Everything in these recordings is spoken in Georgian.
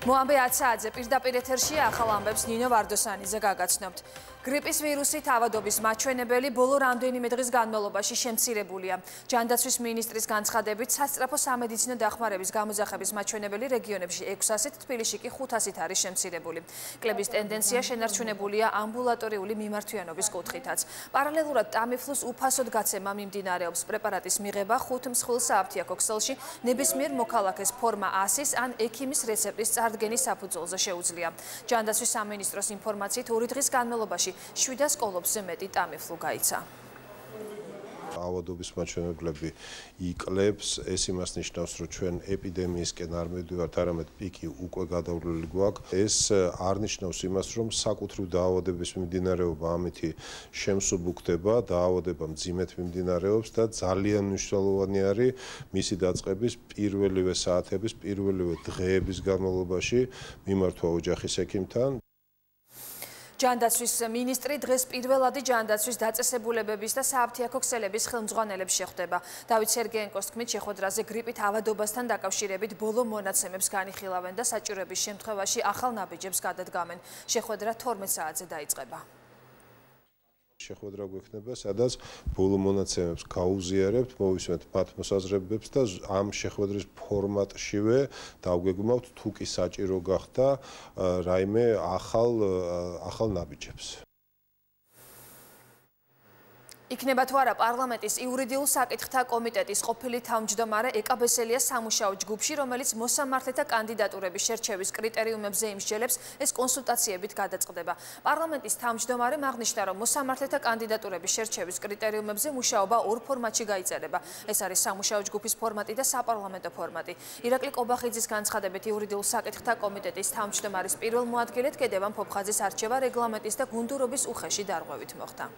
მოამბე 10 საათზე პირდაპირ ეთერშია ახალ ამბებს ნინო ვარდოსანიძე გაგაცნობთ. გრიპის ვირუსით ავადობის მაჩვენებელი ბოლო რამდენიმე დღის განმავლობაში შემცირებულია. ჯანდაცვის მინისტრის განცხადებით, სასწრაფო სამედიცინო დახმარების გამოძახების მაჩვენებელი რეგიონებში 600-ით, თბილისში კი 500-ით არის შემცირებული. კლების ტენდენცია შენარჩუნებულია ამბულატორიული მიმართვიანობის კუთხითაც. პარალელურად ტამიფლუს უფასოდ გაცემა მიმდინარეობს. პრეპარატის მიღება 5 მსხვილ სააფთიაქო ქსელში ნებისმიერ მოქალაქეს ფორმა 100-ის ან ექიმის რეცეპტის წარდგენის საფუძველზე შეუძლია. ჯანდაცვის სამინისტროს ინფორმაციით 2 დღის განმავლობაში 7 სკოლებზე მეტი ტამიფლუ გაიცა. ავადობის მაჩვენებლები იკლებს, ეს იმას ნიშნავს, რომ ჩვენ ეპიდემიისკენ არ მივდივართ, არამედ პიკი უკვე გადავლილი გვაქვს. ეს არ ნიშნავს იმას, რომ საკუთრივ დაავადების მიმდინარეობა ამითი შემსუბუქდება, დაავადება მძიმედ მიმდინარეობს და ძალიან მნიშვნელოვანი არის მისი დაწყების პირველივე საათების, პირველივე დღეების განმავლობაში მიმართვა ოჯახის ექიმთან. ჯანდაცვის მინისტრი დღეს პირველადი ჯანდაცვის დაწესებულებების და სააფთიაქო ქსელების ხელმძღვანელებს შეხვდება. დავით სერგეენკოს თქმით, შეხვედრაზე გრიპით ავადობასთან დაკავშირებით ბოლო მონაცემებს განიხილავენ და საჭიროების შემთხვევაში ახალ ნაბიჯებს გადადგამენ. შეხვედრა 12 საათზე დაიწყება. შეხვედრა გვექნება, სადაც ბოლო მონაცემებს გაუზიარებთ, მოვისმენთ მათ მოსაზრებებს და ამ შეხვედრის ფორმატშივე დავგეგმავთ თუ კი საჭირო გახდა რაიმე ახალ ნაბიჯებს. იქნება თუ არა პარლამენტის იურიდიულ საკითხთა კომიტეტის ყოფილი თავმჯდომარე ეკაბესელია სამუშაო ჯგუფში, რომელიც მოსამართლეთა კანდიდატურების შერჩევის კრიტერიუმებზე იმსჯელებს, ეს კონსულტაციებით გადაწყდება. პარლამენტის თავმჯდომარემ აღნიშნა, რომ მოსამართლეთა კანდიდატურების შერჩევის კრიტერიუმებზე მუშაობა 2 ფორმატში გაიწერება. ეს არის სამუშაო ჯგუფის ფორმატი და საპარლამენტო ფორმატი. ირაკლი ყობახიძის განცხადებით, იურიდიულ საკითხთა კომიტეტის თავმჯდომარის პირველ მოადგილედ კედევან ფოფხაძის არჩევა რეგლამენტის და გუნდურობის უხეში დარღვევით მოხდა.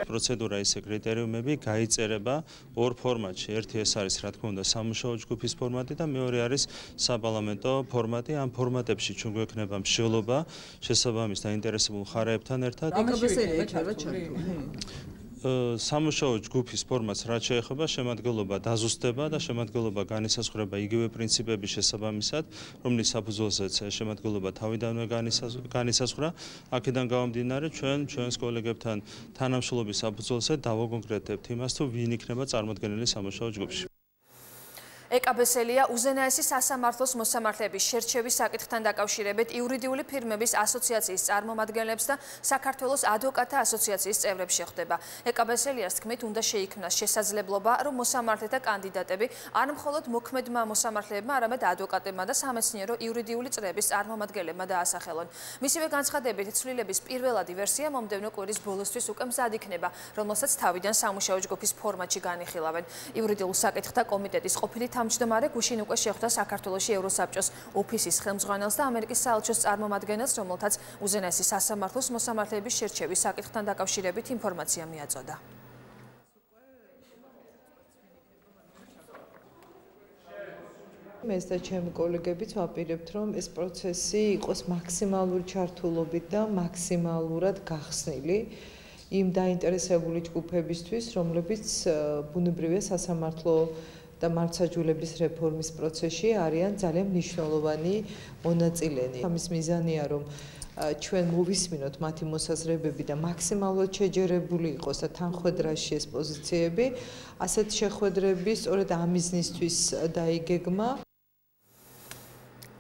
პროცედურა ისე კრიტერიუმები გაიწერება 2 ფორმატში. ერთი ეს არის, რა თქმა უნდა, სამუშაო ჯგუფის ფორმატი და მეორე არის საპარლამენტო ფორმატი. ამ ფორმატებში ჩვენ გვექნება მსჯელობა შესაბამის დაინტერესებულ მხარეებთან ერთად. სამუშაო ჯგუფის ფორმატს რაც შეეხება, შემადგენლობა დაზუსტდება და შემადგენლობა განისაზღვრება იგივე პრინციპების შესაბამისად, რომლის საფუძველზეც შემადგენლობა თავიდანვე განისაზღვრა. აქედან გამომდინარე, ჩვენს კოლეგებთან თანამშრომლობის საფუძველზე დავაკონკრეტებთ იმას, თუ ვინ იქნება წარმოდგენილი სამუშაო ჯგუფში. ეკაბესელია უზენაესი სასამართლოს მოსამართლეების შერჩევის საკითხთან დაკავშირებით იურიდიული ფირმების ასოციაციის წარმომადგენლებს და საქართველოს ადვოკატთა ასოციაციის წევრებს შეხვდება. ეკაბესელიას თქმით, უნდა შეიქმნას შესაძლებლობა, რომ მოსამართლეთა კანდიდატები არ მხოლოდ მოქმედმა მოსამართლეებმა, არამედ ადვოკატებმა და სამეცნიერო იურიდიული წრეების წარმომადგენლებმა დაასახელონ. მისივე განცხადებით, ცვლილების პირველადი ვერსია მომდევნო კვირის ბოლოსთვის უკვე მზად იქნება, რომელსაც თავიდან სამუშაო ჯგუფის ფორმატში განიხილავენ. იურიდიულ საკითხთა კომიტეტის ყოფილი თავმჯდომარე გუშინ უკვე შეხვდა საქართველოში ევროსაბჭოს ოფისის ხელმძღვანელს და ამერიკის საელჩოს წარმომადგენელს, რომელთაც უზენაესი სასამართლოს მოსამართლეების შერჩევის საკითხთან დაკავშირებით ინფორმაცია მიაწოდა. ეს და ჩემი კოლეგებიც ვაპირებთ, რომ ეს პროცესი იყოს მაქსიმალური ჩართულობით და მაქსიმალურად გახსნილი იმ დაინტერესებული ჯგუფებისთვის, რომლებიც ბუნებრივია სასამართლო და მართლმსაჯულების რეფორმის პროცესში არიან ძალიან მნიშვნელოვანი მონაწილენი. ამის მიზანია, რომ ჩვენ მოვისმინოთ მათი მოსაზრებები და მაქსიმალურად შეჯერებული იყოს და თანხმედრაში ეს პოზიციები. ასეთ შეხვედრები სწორედ ამ მიზნისთვის დაიგეგმა.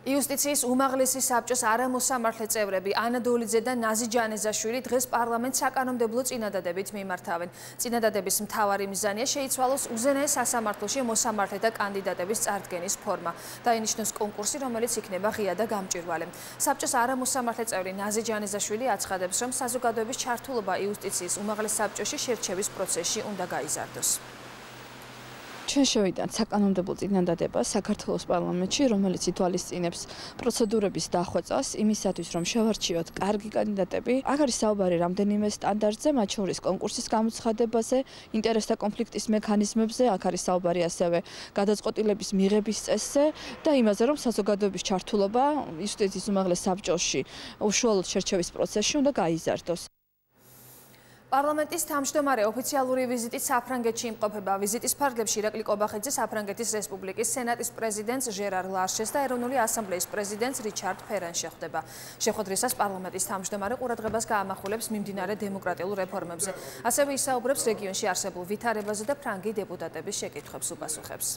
იუსტიციის უმაღლესი საბჭოს არამოსამართლე წევრები ანა დოლიძე და ნაზი ჯანეზაშვილი დღეს პარლამენტს საკანონმდებლო წინადადებით მიმართავენ. წინადადების მთავარი მიზანია შეიცვალოს უზენაეს სასამართლოში მოსამართლეთა კანდიდატების წარდგენის ფორმა. დაინიშნოს კონკურსი, რომელიც იქნება ღია და გამჭვირვალე. საბჭოს არამოსამართლე წევრი ნაზი ჯანეზაშვილი აცხადებს, რომ საზოგადოების ჩართულობა იუსტიციის უმაღლეს საბჭოში შერჩევის პროცესში უნდა გაიზარდოს. ჩვენ შევიტანთ საკანონმდებლო წინადადება საქართველოს პარლამენტში, რომელიც ითვალისწინებს პროცედურების დახვეწას იმისათვის, რომ შევარჩიოთ კარგი კანდიდატები. აქ არის საუბარი რამდენიმე სტანდარტზე, მათ შორის კონკურსის გამოცხადებაზე, ინტერესთა კონფლიქტის მექანიზმებზე, აქ არის საუბარი ასევე გადაწყვეტილების მიღების წესზე და იმაზე, რომ საზოგადოების ჩართულობა იუსტიციის უმაღლეს საბჭოში უშუალოდ შერჩევის პროცესში უნდა გაიზარდოს. პარლამენტის თავმჯდომარე ოფიციალური ვიზიტით საფრანგეთში იმყოფება. ვიზიტის ფარგლებში ირაკლი კობახიძე საფრანგეთის რესპუბლიკის სენატის პრეზიდენტს ჟერარ ლარშეს და ეროვნული ასამბლეის პრეზიდენტს რიჩარდ ფერანს შეხვდება. შეხვედრისას პარლამენტის თავმჯდომარე ყურადღებას გაამახვილებს მიმდინარე დემოკრატიულ რეფორმებზე. ასევე ისაუბრებს რეგიონში არსებულ ვითარებაზე და ფრანგი დეპუტატების შეკითხვებს უპასუხებს.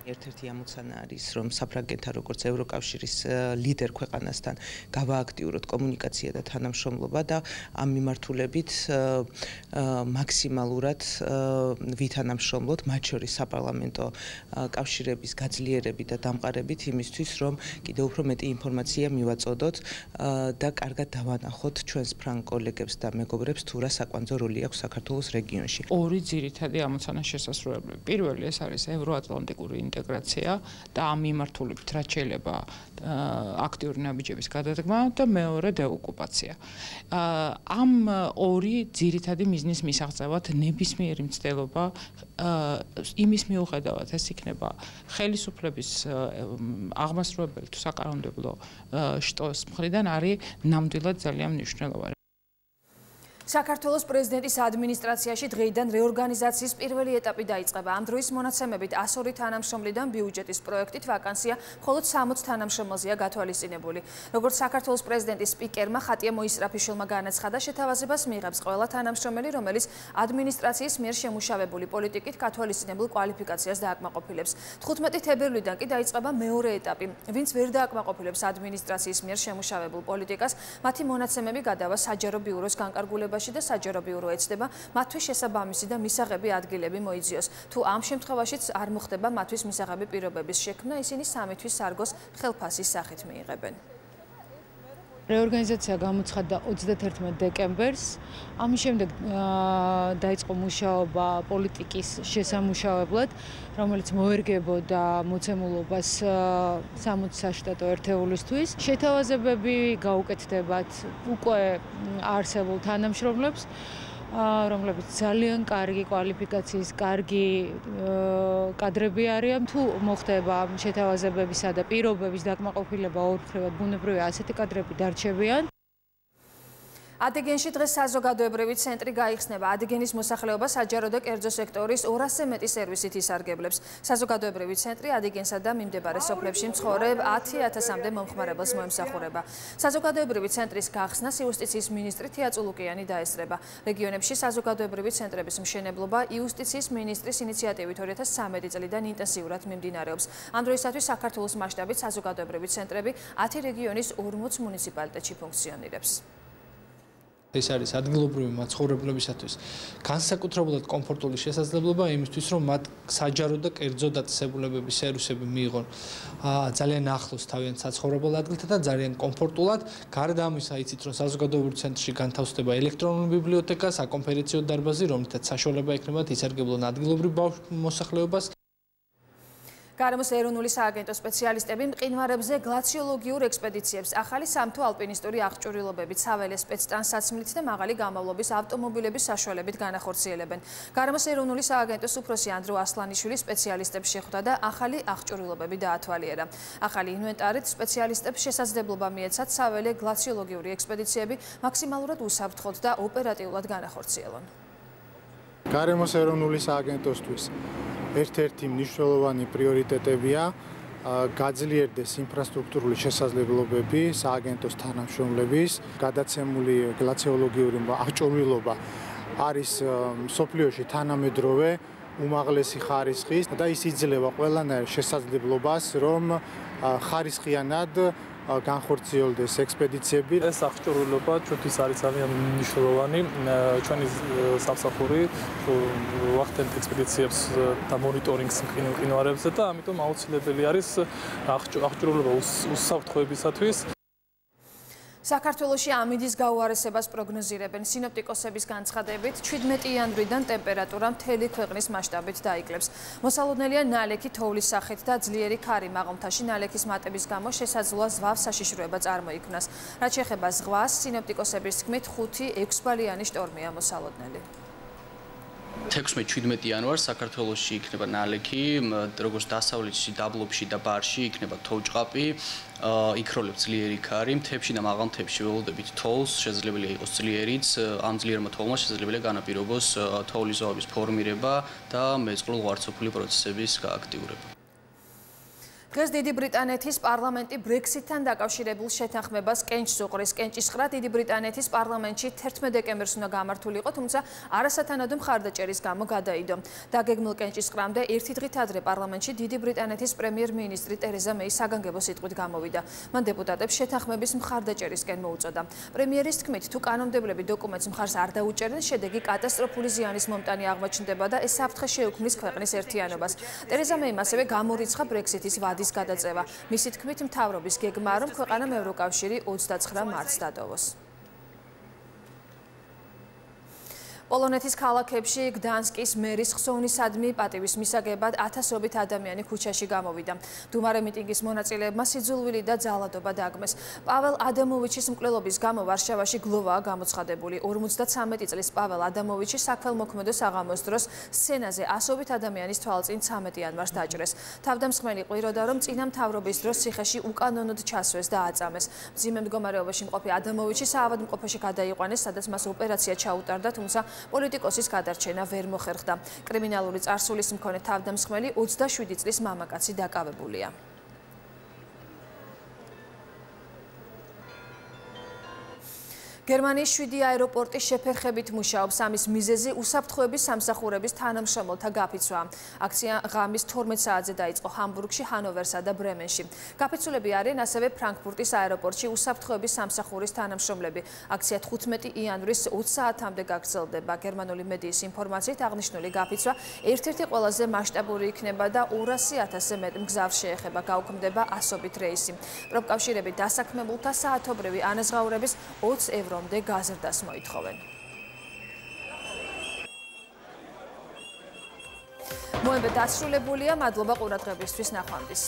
ერთ-ერთი ამოცანა არის, რომ საფრანგეთთან როგორც ევროკავშირის ლიდერ ქვეყანასთან გავააქტიუროთ კომუნიკაცია და თანამშრომლობა და ამ მიმართულებით მაქსიმალურად ვითანამშრომლოთ, მათ შორის საპარლამენტო კავშირების გაძლიერებით და დამყარებით იმისთვის, რომ კიდევ უფრო მეტი ინფორმაცია მივაწოდოთ და კარგად დავანახოთ ჩვენს ფრანგ კოლეგებს და მეგობრებს თუ რა საკვანძო როლი აქვს საქართველოს რეგიონში. ორი ძირითადი ამოცანა შესასრულებლები. პირველი ეს არის ევროატლანტიკური ინტეგრაცია და ამ მიმართულებით რაც შეიძლება აქტიური ნაბიჯების გადადგმა და მეორე დეოკუპაცია. ამ ორი ძირითადი მიზნის მისაღწევად ნებისმიერი მცდელობა იმის მიუხედავად ეს იქნება ხელისუფლების აღმასრულებელი თუ საკანონმდებლო შტოს მხრიდან არის ნამდვილად ძალიან მნიშვნელოვანი. საქართველოს პრეზიდენტის ადმინისტრაციაში დღეიდან რეორგანიზაციის პირველი ეტაპი დაიწყება. ამ დროის მონაცემებით 102 თანამშრომლიდან ბიუჯეტის პროექტით ვაკანსია მხოლოდ 60 თანამშრომელზეა გათვალისწინებული. როგორც საქართველოს პრეზიდენტის სპიკერმა ხატია მოისწრაფიშვილმა განაცხადა, შეთავაზებას მიიღებს ყველა თანამშრომელი, რომელიც ადმინისტრაციის მიერ შემუშავებული პოლიტიკით გათვალისწინებულ კვალიფიკაციას დააკმაყოფილებს. 15 თებერვლიდან კი დაიწყება მეორე ეტაპი. ვინც ვერ დააკმაყოფილებს ადმინისტრაციის მიერ შემუშავებულ პოლიტიკას, მათი მონაცემები გადავა საჯარო ბიუროს განკარგულებაში და საჯარო ბიურო ეცდება მათთვის შესაბამისი და მისაღები ადგილები მოიძიოს. თუ ამ შემთხვევაშიც არ მოხდება მათთვის მისაღები პირობების შექმნა, ისინი 3 თვის სარგოს ხელფასის სახით მიიღებენ. რეორგანიზაცია გამოცხადდა 31 დეკემბერს. ამის შემდეგ დაიწყო მუშაობა პოლიტიკის შესამუშავებლად, რომელიც მოერგებოდა მოცემულობას 60 საშტატო ერთეულისთვის. შეთავაზებები გაუკეთდებათ უკვე არსებულ თანამშრომლებს, რომლებიც ძალიან კარგი კვალიფიკაციის, კარგი კადრები არიან. თუ მოხდება შეთავაზებებისა და პირობების დაკმაყოფილება ორმხრივად, ბუნებრივია ასეთი კადრები დარჩებიან. ადიგენში დღეს საზოგადოებრივი ცენტრი გაიხსნება. ადიგენის მოსახლეობა საჯარო და კერძო სექტორის 200-ზე მეტი სერვისით ისარგებლებს. საზოგადოებრივი ცენტრი ადიგენსა და მიმდებარე სოფლებში მცხოვრებ 10,000-მდე მომხმარებელს მოემსახურება. საზოგადოებრივი ცენტრის გახსნას იუსტიციის მინისტრი თია წულუკიანი დაესწრება. რეგიონებში საზოგადოებრივი ცენტრების მშენებლობა იუსტიციის მინისტრის ინიციატივით 2013 წლიდან ინტენსიურად მიმდინარეობს. ამ დროისათვის საქართველოს მასშტაბით საზოგადოებრივი ცენტრები 10 რეგიონის 40 მუნიციპალიტეტში ფუნქციონირებს. ეს არის ადგილობრივი მაცხოვრებლებისათვის განსაკუთრებულად კომფორტული შესაძლებლობა იმისთვის, რომ მათ საჯარო და კერძო დაწესებულებების სერვისები მიიღონ ძალიან ახლოს თავიანთ საცხოვრებელ ადგილთან და ძალიან კომფორტულად. გარდა ამისა, იცით, რომ საზოგადოებრივ ცენტრში განთავსდება ელექტრონული ბიბლიოთეკა, საკონფერენციო დარბაზი, რომლითაც საშუალება ექნებათ ისარგებლონ ადგილობრივ მოსახლეობას. გარემოს ეროვნული სააგენტო სპეციალისტები მყინვარებზე გლაციოლოგიურ ექსპედიციებს, ახალი სამთო ალპინისტური აღჭურვილობებით, საველე სპეცტრანსაცმლით და მაღალი გამავლობის ავტომობილების საშუალებით განახორციელებენ. გარემოს ეროვნული სააგენტოს უფროსი ანდრო ასლანიშვილი სპეციალისტებს შეხვდა და ახალი აღჭურვილობები დაათვალიერა. ახალი ინვენტარით სპეციალისტებს შესაძლებლობა მიეცათ საველე გლაციოლოგიური ექსპედიციები მაქსიმალურად უსაფრთხოდ და ოპერატიულად განახორციელონ. გარემოს ეროვნული სააგენტოსთვის ერთ-ერთი მნიშვნელოვანი პრიორიტეტებია გაძლიერდეს ინფრასტრუქტურული შესაძლებლობები სააგენტოს თანამშრომლების. გადაცემული გლაციოლოგიური აღჭურვილობა არის მსოფლიოში თანამედროვე უმაღლესი ხარისხის და ის იძლევა ყველანაირ შესაძლებლობას, რომ ხარისხიანად განხორციელდეს ექსპედიციები. ეს აღჭურვილობა ჩვენთვის არის ძალიან მნიშვნელოვანი. ჩვენი სამსახური ვახდენთ ექსპედიციებს და მონიტორინგს მყინვარებზე და ამიტომ აუცილებელი არის აღჭურვილობა უსაფრთხოებისათვის. საქართველოში ამინდის გაუარესებას პროგნოზირებენ. სინოპტიკოსების განცხადებით 17 იანვრიდან ტემპერატურა მთელი ქვეყნის მასშტაბით დაიკლებს. მოსალოდნელია ნალექი თოვლის სახით და ძლიერი ქარი მაღალმთაში ნალექის მატების გამო შესაძლოა ზვავს საშიშროება წარმოიქმნას. რაც შეეხება ზღვას, სინოპტიკოსების თქმით 5-6 ბალიანი შტორმია მოსალოდნელი. 16-17 იანვარს საქართველოში იქნება ნალექი, როგორც დასავლეთში, დაბლობში და ბარში იქნება თოვჭყაპი, იქროლებს ძლიერი ქარი, მთებში და მაღალ მთებში ველოდებით თოვლს, შესაძლებელია იყოს ძლიერიც, ამ ძლიერმა თოვლმა შესაძლებელია განაპირობოს თოვლის ზოების ფორმირება და მეწყრულ-ღვარცოფული პროცესების გააქტიურება. დღეს დიდი ბრიტანეთის პარლამენტი ბრექსიტთან დაკავშირებულ შეთანხმებას კენჭს უყრის. კენჭისყრა დიდი ბრიტანეთის პარლამენტში 11 დეკემბერს უნდა გამართულიყო, თუმცა არასათანადო მხარდაჭერის გამო გადაიდო. დაგეგმილ კენჭისყრამდე ერთი დღით ადრე პარლამენტში დიდი ბრიტანეთის პრემიერ-მინისტრი ტერეზა მეი საგანგებო სიტყვით გამოვიდა. მან დეპუტატებს შეთანხმების მხარდაჭერისკენ მოუწოდა. პრემიერის თქმით, თუ კანონმდებლები დოკუმენტს მხარს არ დაუჭერენ, შედეგი კატასტროფული ზიანის მომტანი აღმოჩნდება და ეს საფრთხე შეუქმნის ქვეყნის ერთიანობას. ტერეზა მეიმ ასევე გამორიცხა ბრექსიტის ვადის გადაწევა. მისი თქმით, მთავრობის გეგმაა, რომ ქვეყანამ ევროკავშირი 29 მარტს დატოვოს. პოლონეთის ქალაქებში გდანსკის მერის ხსოვნისადმი პატივის მისაგებად ათასობით ადამიანი ქუჩაში გამოვიდა. დუმარე მიტინგის მონაწილეებმა სიძულვილი და ძალადობა დაგმეს. პაվել ადამოვიჩის მკვლელობის გამო ვარშავაში გლოვაა გამოცხადებული. 53 წლის პაվել ადამოვიჩი საქველმოქმედო საღამოს დროს სცენაზე ასობით ადამიანის თვალწინ 13 იანვარს დაჭრეს. თავდამსხმელი ყვიროდა, რომ წინა მთავრობის დროს ციხეში უკანონოდ ჩასვეს და აწამეს. მძიმე მდგომარეობაში მყოფი ადამოვიჩი საავადმყოფოში გადაიყვანეს, სადაც მას ოპერაცია ჩაუტარდა, თუმცა პოლიტიკოსის გადარჩენა ვერ მოხერხდა. კრიმინალური წარსულის მქონე თავდამსხმელი 27 წლის მამაკაცი დაკავებულია. გერმანიის 7 აეროპორტი შეფერხებით მუშაობს. ამის მიზეზი უსაფრთხოების სამსახურების თანამშრომელთა გაფიცვაა. აქცია ღამის 12 საათზე დაიწყო ჰამბურგში, ჰანოვერსა და ბრემენში. გაფიცულები არიან ასევე ფრანკფურტის აეროპორტში უსაფრთხოების სამსახურის თანამშრომლები. აქცია 15 იანვრის 20 საათამდე გაგრძელდება. გერმანული მედიის ინფორმაციით აღნიშნული გაფიცვა ერთ-ერთი ყველაზე მასშტაბური იქნება და 200,000-ზე მეტ მგზავრს შეეხება. გაუქმდება ასობით რეისი. პროფკავშირები დასაქმებულთა საათობრივი ანაზღაურების 20 ევრომდე გაზრდას მოითხოვენ. მოემბე დასრულებულია, მადლობა ყურადღებისთვის, ნახვამდის.